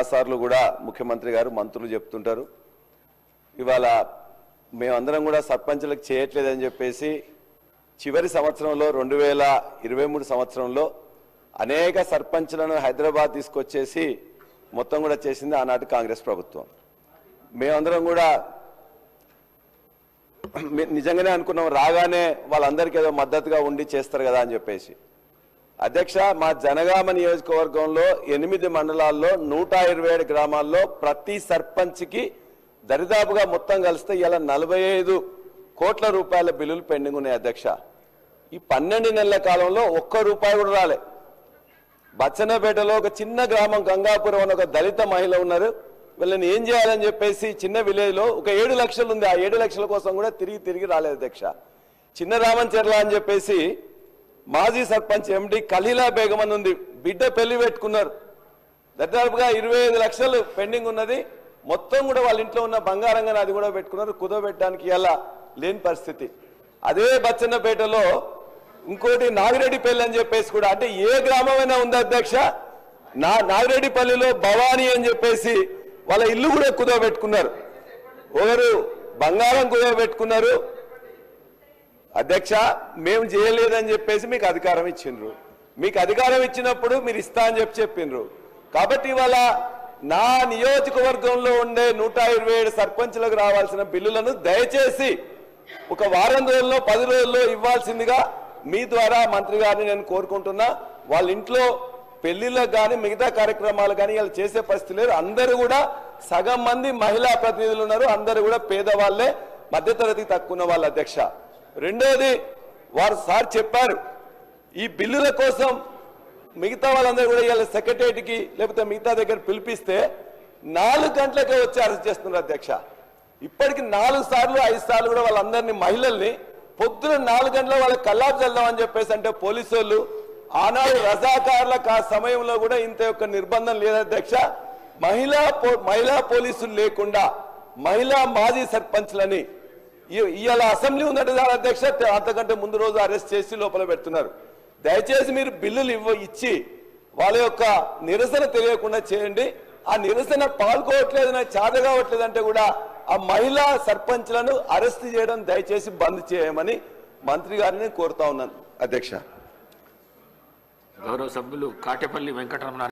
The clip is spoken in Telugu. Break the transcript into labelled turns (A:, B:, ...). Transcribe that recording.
A: చాలాసార్లు కూడా ముఖ్యమంత్రి గారు మంత్రులు చెప్తుంటారు. ఇవాళ మేమందరం కూడా సర్పంచులకు చేయట్లేదని చెప్పేసి చివరి సంవత్సరంలో 2023 సంవత్సరంలో అనేక సర్పంచులను హైదరాబాద్ తీసుకొచ్చేసి మొత్తం కూడా చేసింది ఆనాటి కాంగ్రెస్ ప్రభుత్వం. మేమందరం కూడా నిజంగానే అనుకున్నాం, రాగానే వాళ్ళందరికీ ఏదో మద్దతుగా ఉండి చేస్తారు కదా అని చెప్పేసి. అధ్యక్ష, మా జనగామ నియోజకవర్గంలో 8 మండలాల్లో 127 గ్రామాల్లో ప్రతి సర్పంచ్కి దరిదాపుగా మొత్తం కలిస్తే ఇలా 45 కోట్ల రూపాయల బిల్లులు పెండింగ్ ఉన్నాయి. అధ్యక్ష, ఈ 12 నెలల కాలంలో ఒక్క రూపాయి కూడా రాలే. బచ్చన్నపేటలో ఒక చిన్న గ్రామం గంగాపురం అని ఒక దళిత మహిళ ఉన్నారు. వీళ్ళని ఏం చేయాలని చెప్పేసి చిన్న విలేజ్లో ఒక 7 లక్షలు ఉంది. ఆ 7 లక్షల కోసం కూడా తిరిగి రాలేదు. అధ్యక్ష, చిన్న రామంచెర్ల అని చెప్పేసి మాజీ సర్పంచ్ ఎండి ఖలీలా బేగం అని ఉంది, బిడ్డ పెళ్లి పెట్టుకున్నారు. దాదాపుగా 25 లక్షలు పెండింగ్ ఉన్నది. మొత్తం కూడా వాళ్ళ ఇంట్లో ఉన్న బంగారంగా అది కూడా పెట్టుకున్నారు. కుదవబెట్టడానికి ఇలా లేని పరిస్థితి. అదే బచ్చన్నపేటలో ఇంకోటి నాగిరెడ్డిపల్లి అని చెప్పేసి కూడా, అంటే ఏ గ్రామమైనా ఉంది అధ్యక్ష, నాగిరెడ్డిపల్లిలో భవానీ అని చెప్పేసి వాళ్ళ ఇల్లు కూడా కుదవబెట్టుకున్నారు. ఒకరు బంగారం కుదవబెట్టుకున్నారు. అధ్యక్ష, మేము చేయలేదని చెప్పేసి మీకు అధికారం ఇచ్చిండ్రు. మీకు అధికారం ఇచ్చినప్పుడు మీరు ఇస్తా అని చెప్పిండ్రు. కాబట్టి ఇవాళ నా నియోజకవర్గంలో ఉండే 127 సర్పంచులకు రావాల్సిన బిల్లులను దయచేసి ఒక వారం రోజుల్లో 10 రోజుల్లో ఇవ్వాల్సిందిగా మీ ద్వారా మంత్రి గారిని నేను కోరుకుంటున్నా. వాళ్ళ ఇంట్లో పెళ్లిళ్ళకు కానీ మిగతా కార్యక్రమాలు కానీ వాళ్ళు చేసే పరిస్థితి లేదు. అందరూ కూడా సగం మంది మహిళా ప్రతినిధులు ఉన్నారు. అందరూ కూడా పేదవాళ్లే, మధ్యతరగతి తక్కువ ఉన్న వాళ్ళు. అధ్యక్ష, రెండోది వారు సార్ చెప్పారు, ఈ బిల్లుల కోసం మిగతా వాళ్ళందరూ కూడా ఇవాళ సెక్రటరీకి లేకపోతే మిగతా దగ్గర పిలిపిస్తే 4 గంటలకే వచ్చి అరెస్ట్ చేస్తున్నారు. అధ్యక్ష, ఇప్పటికి 4 సార్లు 5 సార్లు కూడా వాళ్ళందరినీ మహిళల్ని పొద్దున 4 గంటల వాళ్ళకి కల్లాపు చల్దామని చెప్పేసి అంటే పోలీసు వాళ్ళు ఆనాడు రజాకారులకు ఆ సమయంలో కూడా ఇంత యొక్క నిర్బంధం లేదు. అధ్యక్ష, మహిళా పోలీసులు లేకుండా మహిళా మాజీ సర్పంచ్లని ఇవాళ అసెంబ్లీ ఉన్నట్టు అధ్యక్ష, అంతకంటే ముందు రోజు అరెస్ట్ చేసి లోపల పెడుతున్నారు. దయచేసి మీరు బిల్లులు ఇచ్చి వాళ్ళ యొక్క నిరసన తెలియకుండా చేయండి. ఆ నిరసన పాల్గొవట్లేదు, నాకు చేత కావట్లేదు అంటే కూడా ఆ మహిళా సర్పంచ్లను అరెస్ట్ చేయడం దయచేసి బంద్ చేయమని మంత్రి గారిని కోరుతా ఉన్నాను. అధ్యక్ష,
B: గౌరవ సభ్యులు కాటేపల్లి వెంకటరమణ.